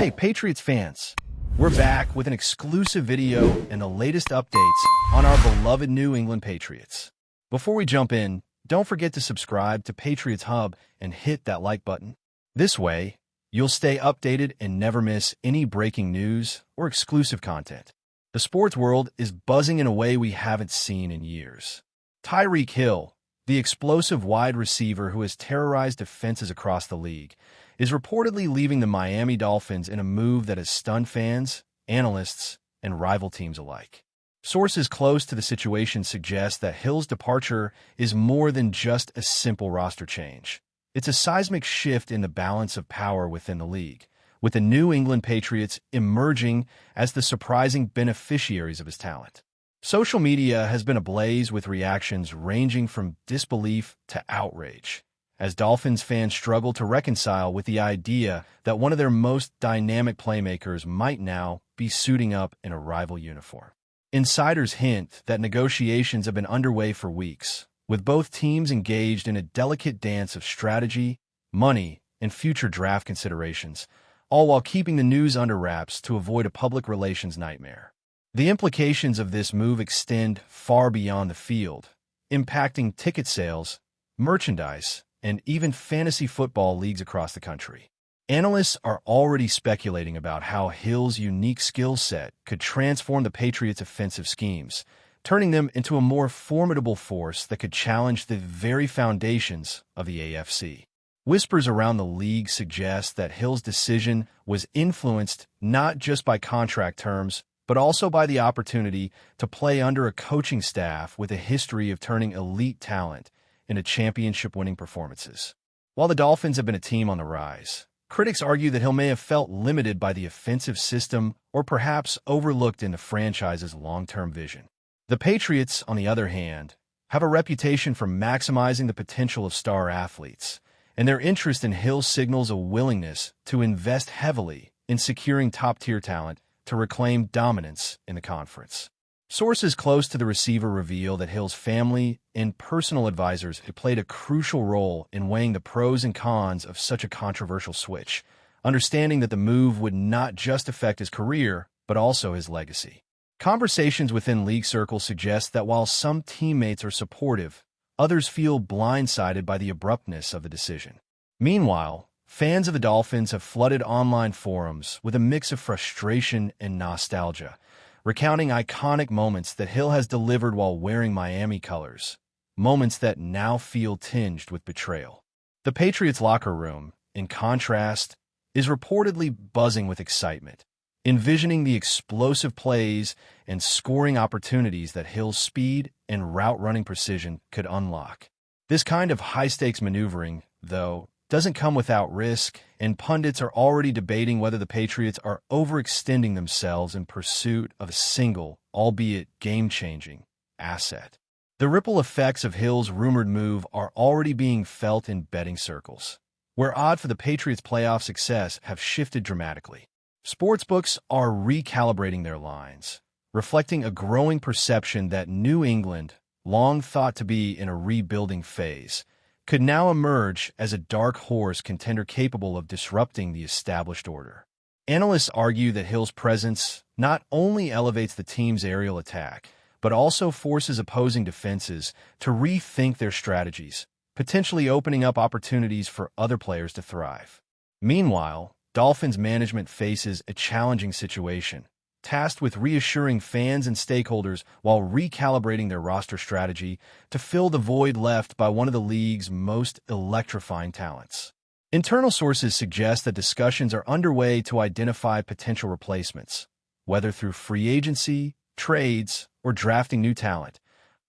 Hey, Patriots fans! We're back with an exclusive video and the latest updates on our beloved New England Patriots. Before we jump in, don't forget to subscribe to Patriots Hub and hit that like button. This way, you'll stay updated and never miss any breaking news or exclusive content. The sports world is buzzing in a way we haven't seen in years. Tyreek Hill, the explosive wide receiver who has terrorized defenses across the league, is reportedly leaving the Miami Dolphins in a move that has stunned fans, analysts, and rival teams alike. Sources close to the situation suggest that Hill's departure is more than just a simple roster change. It's a seismic shift in the balance of power within the league, with the New England Patriots emerging as the surprising beneficiaries of his talent. Social media has been ablaze with reactions ranging from disbelief to outrage, as Dolphins fans struggle to reconcile with the idea that one of their most dynamic playmakers might now be suiting up in a rival uniform. Insiders hint that negotiations have been underway for weeks, with both teams engaged in a delicate dance of strategy, money, and future draft considerations, all while keeping the news under wraps to avoid a public relations nightmare. The implications of this move extend far beyond the field, impacting ticket sales, merchandise, and even fantasy football leagues across the country. Analysts are already speculating about how Hill's unique skill set could transform the Patriots' offensive schemes, turning them into a more formidable force that could challenge the very foundations of the AFC. Whispers around the league suggest that Hill's decision was influenced not just by contract terms, but also by the opportunity to play under a coaching staff with a history of turning elite talent into championship-winning performances. While the Dolphins have been a team on the rise, critics argue that Hill may have felt limited by the offensive system or perhaps overlooked in the franchise's long-term vision. The Patriots, on the other hand, have a reputation for maximizing the potential of star athletes, and their interest in Hill signals a willingness to invest heavily in securing top-tier talent to reclaim dominance in the conference. Sources close to the receiver reveal that Hill's family and personal advisors have played a crucial role in weighing the pros and cons of such a controversial switch, understanding that the move would not just affect his career, but also his legacy. Conversations within league circles suggest that while some teammates are supportive, others feel blindsided by the abruptness of the decision. Meanwhile, fans of the Dolphins have flooded online forums with a mix of frustration and nostalgia, recounting iconic moments that Hill has delivered while wearing Miami colors, moments that now feel tinged with betrayal. The Patriots locker room, in contrast, is reportedly buzzing with excitement, envisioning the explosive plays and scoring opportunities that Hill's speed and route-running precision could unlock. This kind of high-stakes maneuvering, though, doesn't come without risk, and pundits are already debating whether the Patriots are overextending themselves in pursuit of a single, albeit game-changing, asset. The ripple effects of Hill's rumored move are already being felt in betting circles, where odds for the Patriots' playoff success have shifted dramatically. Sportsbooks are recalibrating their lines, reflecting a growing perception that New England, long thought to be in a rebuilding phase, could now emerge as a dark horse contender capable of disrupting the established order. Analysts argue that Hill's presence not only elevates the team's aerial attack, but also forces opposing defenses to rethink their strategies, potentially opening up opportunities for other players to thrive. Meanwhile, Dolphins management faces a challenging situation, tasked with reassuring fans and stakeholders while recalibrating their roster strategy to fill the void left by one of the league's most electrifying talents. Internal sources suggest that discussions are underway to identify potential replacements, whether through free agency, trades, or drafting new talent,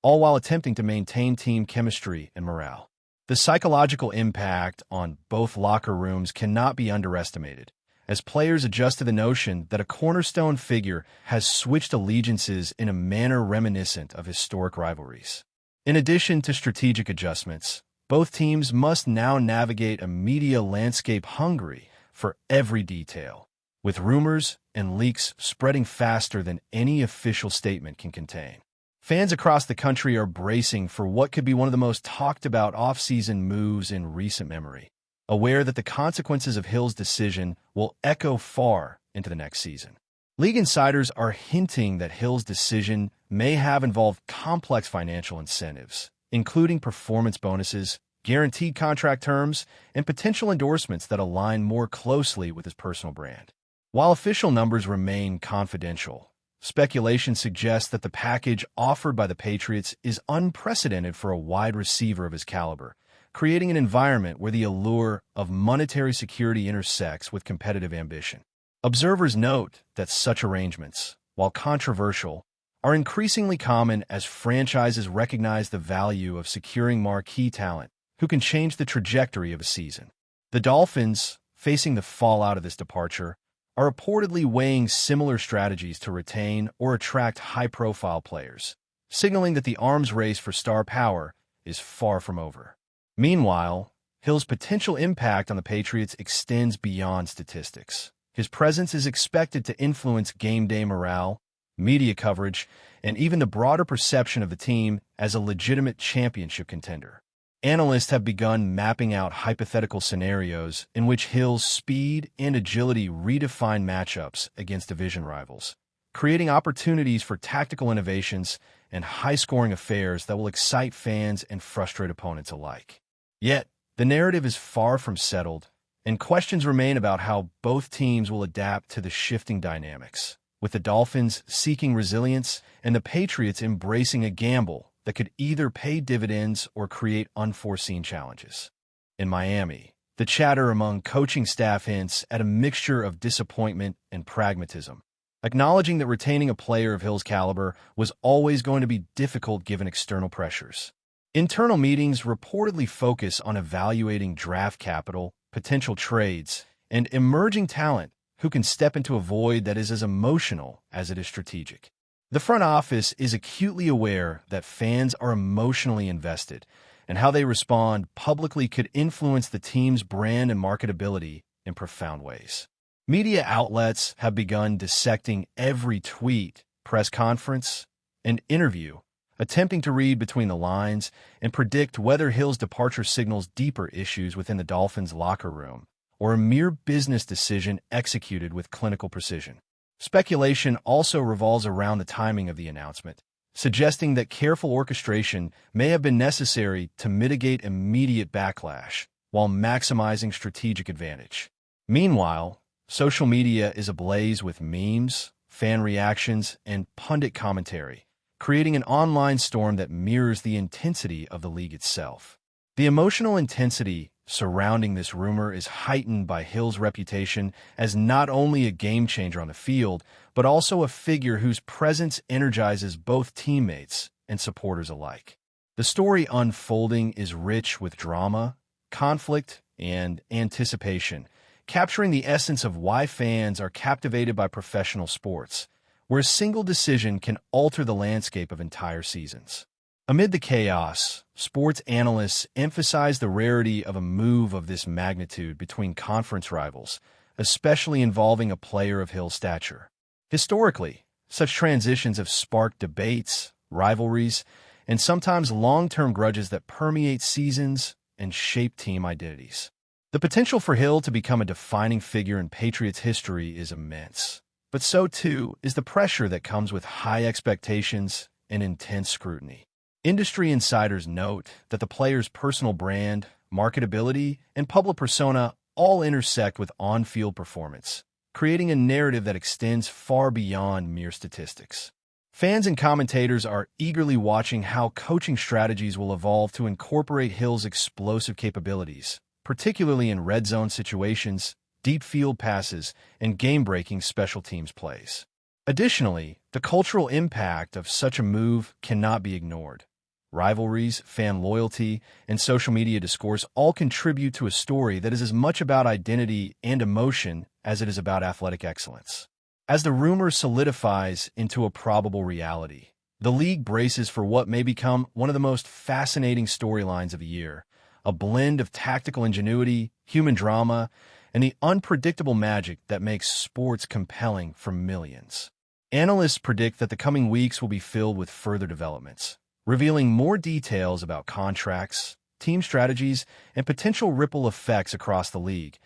all while attempting to maintain team chemistry and morale. The psychological impact on both locker rooms cannot be underestimated, as players adjust to the notion that a cornerstone figure has switched allegiances in a manner reminiscent of historic rivalries. In addition to strategic adjustments, both teams must now navigate a media landscape hungry for every detail, with rumors and leaks spreading faster than any official statement can contain. Fans across the country are bracing for what could be one of the most talked about off-season moves in recent memory. aware that the consequences of Hill's decision will echo far into the next season. League insiders are hinting that Hill's decision may have involved complex financial incentives, including performance bonuses, guaranteed contract terms, and potential endorsements that align more closely with his personal brand. While official numbers remain confidential, speculation suggests that the package offered by the Patriots is unprecedented for a wide receiver of his caliber, creating an environment where the allure of monetary security intersects with competitive ambition. Observers note that such arrangements, while controversial, are increasingly common as franchises recognize the value of securing marquee talent who can change the trajectory of a season. The Dolphins, facing the fallout of this departure, are reportedly weighing similar strategies to retain or attract high-profile players, signaling that the arms race for star power is far from over. Meanwhile, Hill's potential impact on the Patriots extends beyond statistics. His presence is expected to influence game day morale, media coverage, and even the broader perception of the team as a legitimate championship contender. Analysts have begun mapping out hypothetical scenarios in which Hill's speed and agility redefine matchups against division rivals, creating opportunities for tactical innovations and high-scoring affairs that will excite fans and frustrate opponents alike. Yet, the narrative is far from settled, and questions remain about how both teams will adapt to the shifting dynamics, with the Dolphins seeking resilience and the Patriots embracing a gamble that could either pay dividends or create unforeseen challenges. In Miami, the chatter among coaching staff hints at a mixture of disappointment and pragmatism, acknowledging that retaining a player of Hill's caliber was always going to be difficult given external pressures. Internal meetings reportedly focus on evaluating draft capital, potential trades, and emerging talent who can step into a void that is as emotional as it is strategic. The front office is acutely aware that fans are emotionally invested, and how they respond publicly could influence the team's brand and marketability in profound ways. Media outlets have begun dissecting every tweet, press conference, and interview, attempting to read between the lines and predict whether Hill's departure signals deeper issues within the Dolphins' locker room or a mere business decision executed with clinical precision. Speculation also revolves around the timing of the announcement, suggesting that careful orchestration may have been necessary to mitigate immediate backlash while maximizing strategic advantage. Meanwhile, social media is ablaze with memes, fan reactions, and pundit commentary, creating an online storm that mirrors the intensity of the league itself. The emotional intensity surrounding this rumor is heightened by Hill's reputation as not only a game-changer on the field, but also a figure whose presence energizes both teammates and supporters alike. The story unfolding is rich with drama, conflict, and anticipation, capturing the essence of why fans are captivated by professional sports, where a single decision can alter the landscape of entire seasons. Amid the chaos, sports analysts emphasize the rarity of a move of this magnitude between conference rivals, especially involving a player of Hill's stature. Historically, such transitions have sparked debates, rivalries, and sometimes long-term grudges that permeate seasons and shape team identities. The potential for Hill to become a defining figure in Patriots history is immense, but so too is the pressure that comes with high expectations and intense scrutiny. Industry insiders note that the player's personal brand, marketability, and public persona all intersect with on-field performance, creating a narrative that extends far beyond mere statistics. Fans and commentators are eagerly watching how coaching strategies will evolve to incorporate Hill's explosive capabilities, particularly in red zone situations, deep field passes, and game-breaking special teams plays. Additionally, the cultural impact of such a move cannot be ignored. Rivalries, fan loyalty, and social media discourse all contribute to a story that is as much about identity and emotion as it is about athletic excellence. As the rumor solidifies into a probable reality, the league braces for what may become one of the most fascinating storylines of the year, a blend of tactical ingenuity, human drama, and the unpredictable magic that makes sports compelling for millions. Analysts predict that the coming weeks will be filled with further developments, revealing more details about contracts, team strategies, and potential ripple effects across the league,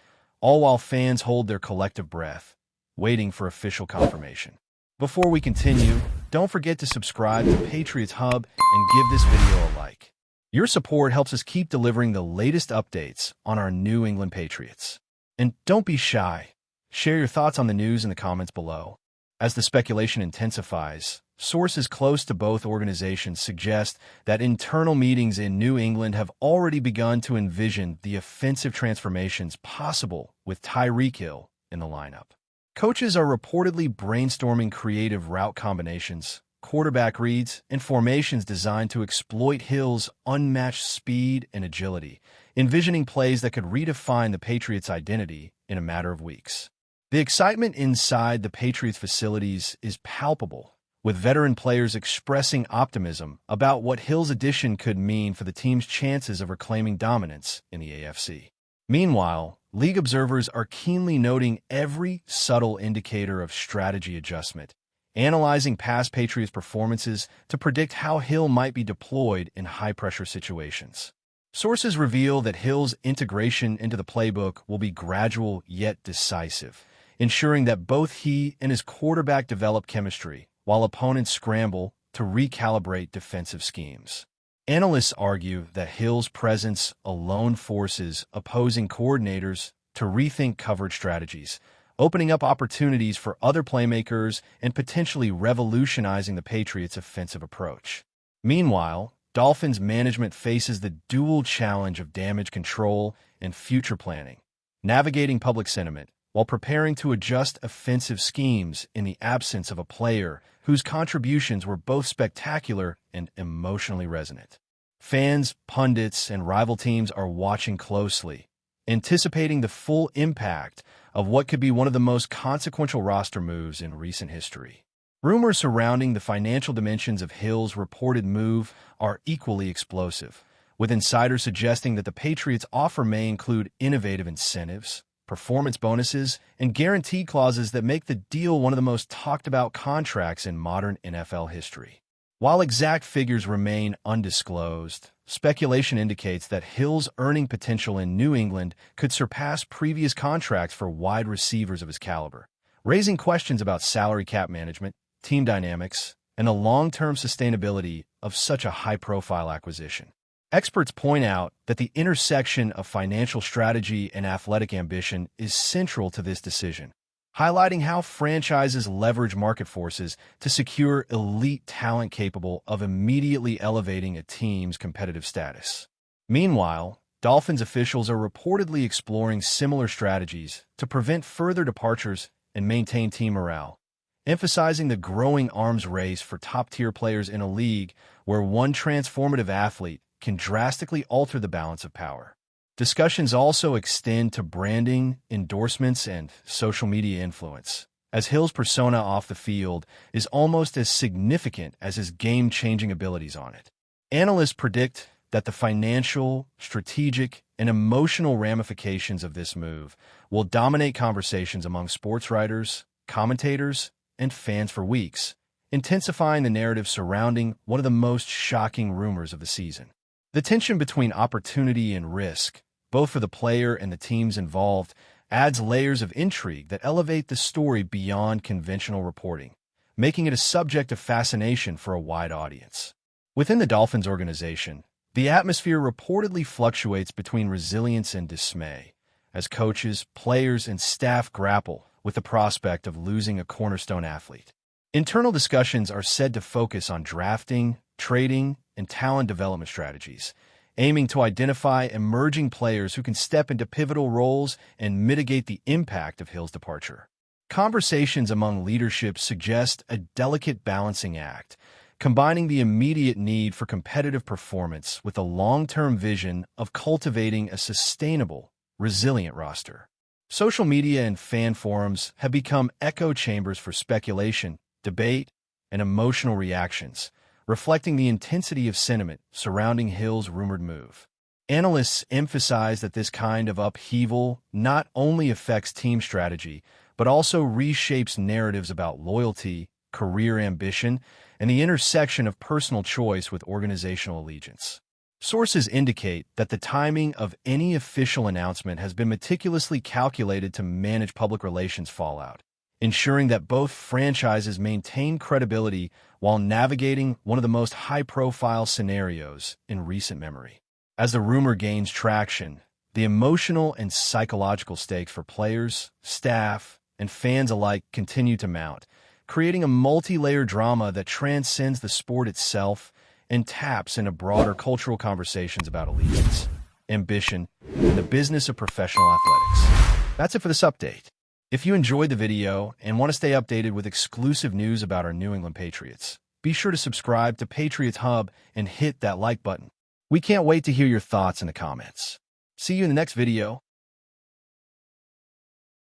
all while fans hold their collective breath, waiting for official confirmation. Before we continue, don't forget to subscribe to Patriots Hub and give this video a like. Your support helps us keep delivering the latest updates on our New England Patriots. And don't be shy. Share your thoughts on the news in the comments below. As the speculation intensifies, sources close to both organizations suggest that internal meetings in New England have already begun to envision the offensive transformations possible with TYREEK in the lineup. Coaches are reportedly brainstorming creative route combinations, quarterback reads, and formations designed to exploit Hill's unmatched speed and agility, envisioning plays that could redefine the Patriots' identity in a matter of weeks. The excitement inside the Patriots facilities is palpable, with veteran players expressing optimism about what Hill's addition could mean for the team's chances of reclaiming dominance in the AFC. Meanwhile, league observers are keenly noting every subtle indicator of strategy adjustment, analyzing past Patriots performances to predict how Hill might be deployed in high-pressure situations. Sources reveal that Hill's integration into the playbook will be gradual yet decisive, ensuring that both he and his quarterback develop chemistry while opponents scramble to recalibrate defensive schemes. Analysts argue that Hill's presence alone forces opposing coordinators to rethink coverage strategies, opening up opportunities for other playmakers and potentially revolutionizing the Patriots' offensive approach. Meanwhile, Dolphins management faces the dual challenge of damage control and future planning, navigating public sentiment while preparing to adjust offensive schemes in the absence of a player whose contributions were both spectacular and emotionally resonant. Fans, pundits, and rival teams are watching closely, anticipating the full impact of what could be one of the most consequential roster moves in recent history. Rumors surrounding the financial dimensions of Hill's reported move are equally explosive, with insiders suggesting that the Patriots' offer may include innovative incentives, performance bonuses, and guarantee clauses that make the deal one of the most talked-about contracts in modern NFL history. While exact figures remain undisclosed, speculation indicates that Hill's earning potential in New England could surpass previous contracts for wide receivers of his caliber, raising questions about salary cap management, team dynamics, and the long-term sustainability of such a high-profile acquisition. Experts point out that the intersection of financial strategy and athletic ambition is central to this decision, highlighting how franchises leverage market forces to secure elite talent capable of immediately elevating a team's competitive status. Meanwhile, Dolphins officials are reportedly exploring similar strategies to prevent further departures and maintain team morale, emphasizing the growing arms race for top-tier players in a league where one transformative athlete can drastically alter the balance of power. Discussions also extend to branding, endorsements, and social media influence, as Hill's persona off the field is almost as significant as his game-changing abilities on it. Analysts predict that the financial, strategic, and emotional ramifications of this move will dominate conversations among sports writers, commentators, and fans for weeks, intensifying the narrative surrounding one of the most shocking rumors of the season. The tension between opportunity and risk, both for the player and the teams involved, adds layers of intrigue that elevate the story beyond conventional reporting, making it a subject of fascination for a wide audience. Within the Dolphins organization, the atmosphere reportedly fluctuates between resilience and dismay, as coaches, players, and staff grapple with the prospect of losing a cornerstone athlete. Internal discussions are said to focus on drafting, trading, and talent development strategies, aiming to identify emerging players who can step into pivotal roles and mitigate the impact of Hill's departure. Conversations among leadership suggest a delicate balancing act, combining the immediate need for competitive performance with a long-term vision of cultivating a sustainable, resilient roster. Social media and fan forums have become echo chambers for speculation, debate, and emotional reactions, reflecting the intensity of sentiment surrounding Hill's rumored move. Analysts emphasize that this kind of upheaval not only affects team strategy, but also reshapes narratives about loyalty, career ambition, and the intersection of personal choice with organizational allegiance. Sources indicate that the timing of any official announcement has been meticulously calculated to manage public relations fallout, ensuring that both franchises maintain credibility while navigating one of the most high-profile scenarios in recent memory. As the rumor gains traction, the emotional and psychological stakes for players, staff, and fans alike continue to mount, creating a multi-layer drama that transcends the sport itself and taps into broader cultural conversations about allegiance, ambition, and the business of professional athletics. That's it for this update. If you enjoyed the video and want to stay updated with exclusive news about our New England Patriots, be sure to subscribe to Patriots Hub and hit that like button. We can't wait to hear your thoughts in the comments. See you in the next video.